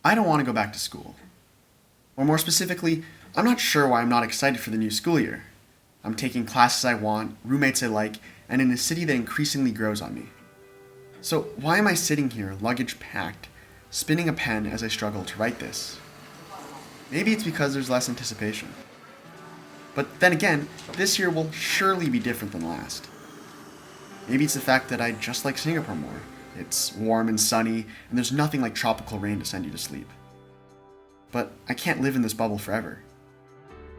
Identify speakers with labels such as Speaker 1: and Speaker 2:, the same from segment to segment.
Speaker 1: I don't want to go back to school. Or more specifically, I'm not sure why I'm not excited for the new school year. I'm taking classes I want, roommates I like, and in a city that increasingly grows on me. So why am I sitting here, luggage packed, spinning a pen as I struggle to write this? Maybe it's because there's less anticipation. But then again, this year will surely be different than last. Maybe it's the fact that I just like Singapore more. It's warm and sunny, and there's nothing like tropical rain to send you to sleep. But I can't live in this bubble forever.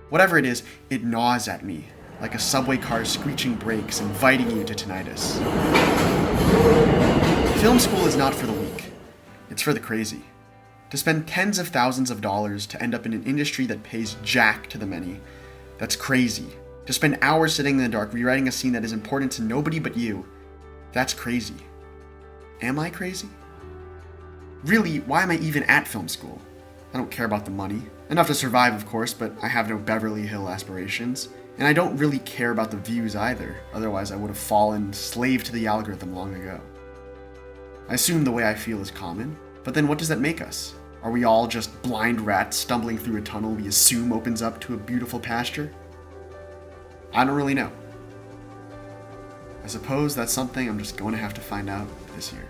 Speaker 1: Whatever it is, it gnaws at me, like a subway car's screeching brakes inviting you to tinnitus. Film school is not for the weak. It's for the crazy. To spend tens of thousands of dollars to end up in an industry that pays jack to the many, that's crazy. To spend hours sitting in the dark rewriting a scene that is important to nobody but you, that's crazy. Am I crazy? Really, why am I even at film school? I don't care about the money. Enough to survive, of course, but I have no Beverly Hill aspirations. And I don't really care about the views either, otherwise I would have fallen slave to the algorithm long ago. I assume the way I feel is common, but then what does that make us? Are we all just blind rats stumbling through a tunnel we assume opens up to a beautiful pasture? I don't really know. I suppose that's something I'm just going to have to find out this year.